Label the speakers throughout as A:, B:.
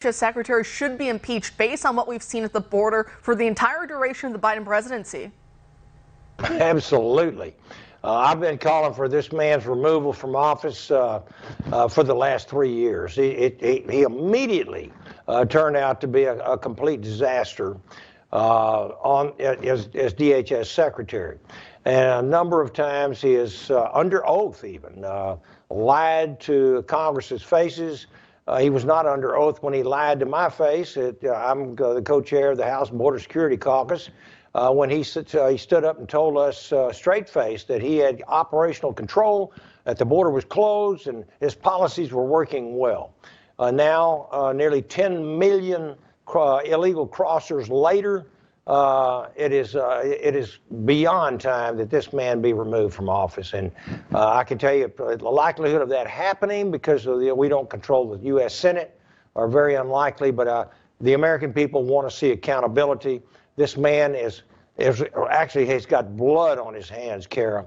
A: DHS Secretary should be impeached based on what we've seen at the border for the entire duration of the Biden presidency?
B: Absolutely. I've been calling for this man's removal from office for the last 3 years. He immediately turned out to be a complete disaster as DHS Secretary. And a number of times he is under oath even, lied to Congress's faces. He was not under oath when he lied to my face. I'm the co-chair of the House Border Security Caucus. When he stood up and told us straight-faced that he had operational control, that the border was closed, and his policies were working well. Now, nearly 10 million illegal crossers later, it is beyond time that this man be removed from office. And I can tell you the likelihood of that happening, because of we don't control the U.S. Senate, are very unlikely. But the American people want to see accountability. This man actually he's got blood on his hands, Kara.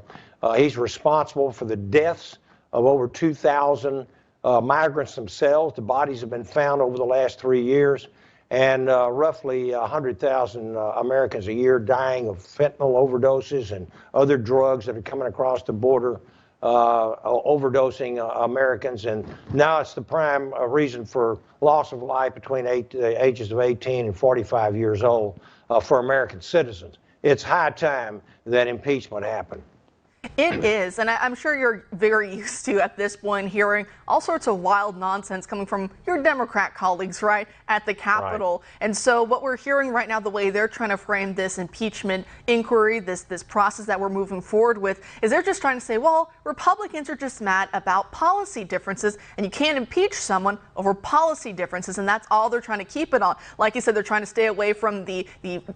B: He's responsible for the deaths of over 2,000 migrants themselves. The bodies have been found over the last 3 years. And roughly 100,000 Americans a year dying of fentanyl overdoses and other drugs that are coming across the border, overdosing Americans. And now it's the prime reason for loss of life between the ages of 18 and 45 years old for American citizens. It's high time that impeachment happened.
A: It is, and I'm sure you're very used to, at this point, hearing all sorts of wild nonsense coming from your Democrat colleagues, right, at the Capitol. Right. And so what we're hearing right now, the way they're trying to frame this impeachment inquiry, this process that we're moving forward with, is they're just trying to say, well, Republicans are just mad about policy differences, and you can't impeach someone over policy differences, and that's all they're trying to keep it on. Like you said, they're trying to stay away from the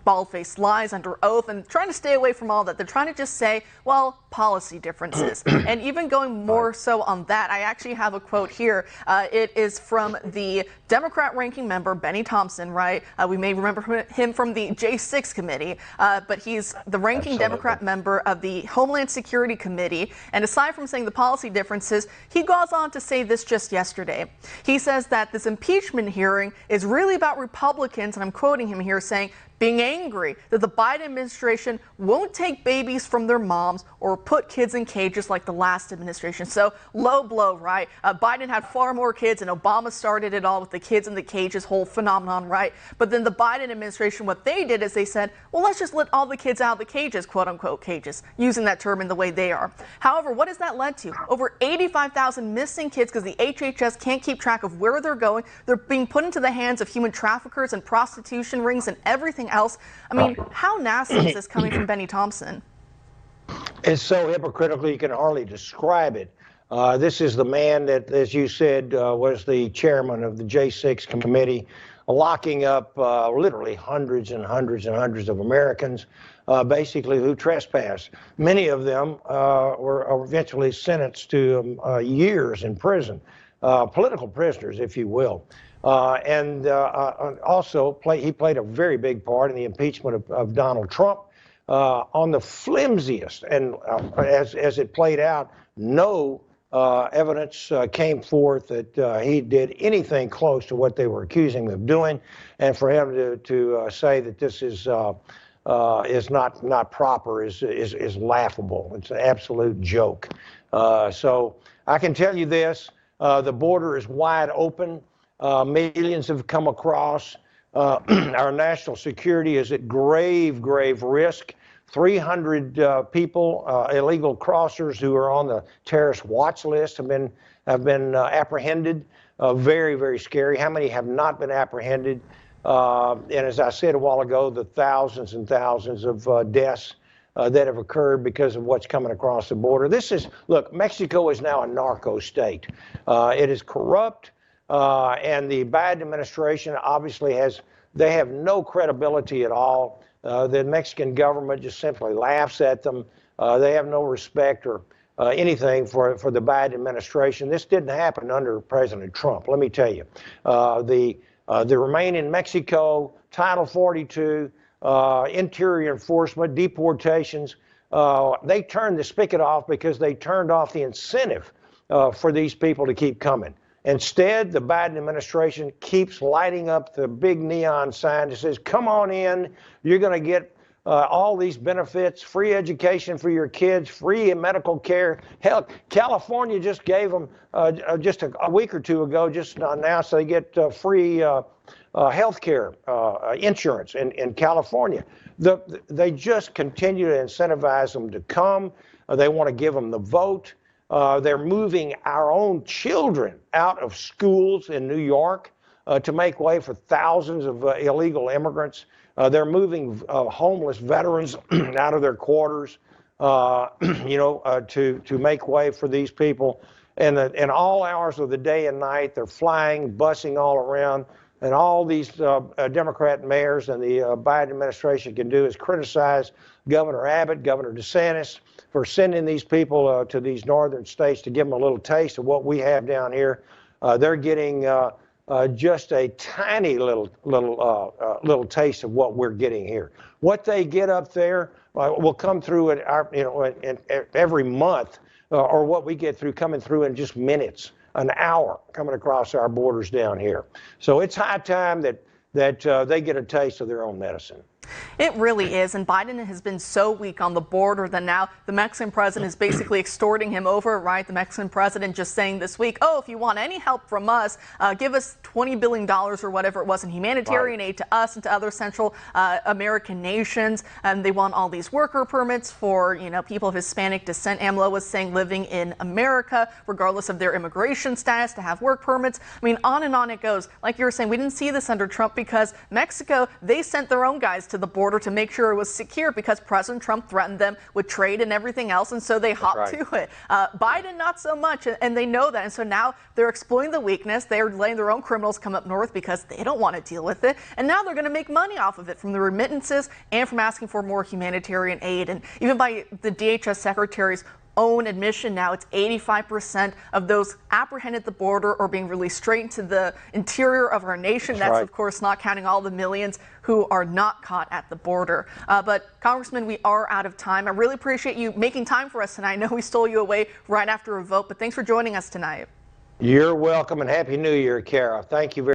A: bald-faced lies under oath and trying to stay away from all that. They're trying to just say, well, policy differences. And even going more so on that, I actually have a quote here. It is from the Democrat ranking member, Benny Thompson, right? We may remember him from the J6 committee, but he's the ranking Democrat member of the Homeland Security Committee. And aside from saying the policy differences, he goes on to say this just yesterday. He says that this impeachment hearing is really about Republicans, and I'm quoting him here, saying, being angry that the Biden administration won't take babies from their moms or put kids in cages like the last administration. So low blow, right? Biden had far more kids, and Obama started it all with the kids in the cages whole phenomenon, right? But then the Biden administration, what they did is they said, well, let's just let all the kids out of the cages, quote unquote cages, using that term in the way they are. However, what has that led to? Over 85,000 missing kids because the HHS can't keep track of where they're going. They're being put into the hands of human traffickers and prostitution rings and everything else. I mean, how nasty is this coming from Benny Thompson?
B: It's so hypocritical you can hardly describe it. This is the man that, as you said, was the chairman of the J6 committee, locking up literally hundreds and hundreds and hundreds of Americans, basically who trespassed. Many of them were eventually sentenced to years in prison, political prisoners, if you will. Also, he played a very big part in the impeachment of Donald Trump on the flimsiest. And as it played out, no evidence came forth that he did anything close to what they were accusing him of doing. And for him to say that this is not proper is laughable. It's an absolute joke. So I can tell you this, the border is wide open. Millions have come across. Our national security is at grave risk. 300 people, illegal crossers who are on the terrorist watch list have been apprehended. Very scary. How many have not been apprehended? And as I said a while ago, the thousands and thousands of deaths that have occurred because of what's coming across the border. Look, Mexico is now a narco state. It is corrupt. And the Biden administration obviously they have no credibility at all. The Mexican government just simply laughs at them. They have no respect or anything for the Biden administration. This didn't happen under President Trump, let me tell you. The Remain in Mexico, Title 42, interior enforcement, deportations, they turned the spigot off because they turned off the incentive for these people to keep coming. Instead, the Biden administration keeps lighting up the big neon sign that says, come on in, you're going to get all these benefits, free education for your kids, free medical care. Hell, California just gave them, just a week or two ago, just announced they get free health care insurance in California. They just continue to incentivize them to come. They want to give them the vote. They're moving our own children out of schools in New York to make way for thousands of illegal immigrants. They're moving homeless veterans out of their quarters, to make way for these people. And in all hours of the day and night, they're flying, busing all around. And all these Democrat mayors and the Biden administration can do is criticize Governor Abbott, Governor DeSantis for sending these people to these northern states to give them a little taste of what we have down here. They're getting just a tiny little taste of what we're getting here. What they get up there will come through at our, every month, or what we get through coming through in just minutes. An hour coming across our borders down here. So it's high time that they get a taste of their own medicine.
A: It really is, and Biden has been so weak on the border that now the Mexican president is basically extorting him over, right? The Mexican president just saying this week, oh, if you want any help from us, give us $20 billion or whatever it was in humanitarian aid to us and to other Central American nations. And they want all these worker permits for, people of Hispanic descent. AMLO was saying living in America, regardless of their immigration status, to have work permits. I mean, on and on it goes. Like you were saying, we didn't see this under Trump because Mexico, they sent their own guys to the border to make sure it was secure because President Trump threatened them with trade and everything else, and so they hopped to it. Biden, not so much, and they know that, and so now they're exploiting the weakness. They're letting their own criminals come up north because they don't want to deal with it, and now they're going to make money off of it from the remittances and from asking for more humanitarian aid. And even by the DHS Secretary's own admission now, it's 85% of those apprehended at the border are being released straight into the interior of our nation. That's of course not counting all the millions who are not caught at the border. But Congressman, we are out of time. I really appreciate you making time for us tonight. I know we stole you away right after a vote, but thanks for joining us tonight.
B: You're welcome, and Happy New Year, Kara. Thank you very much.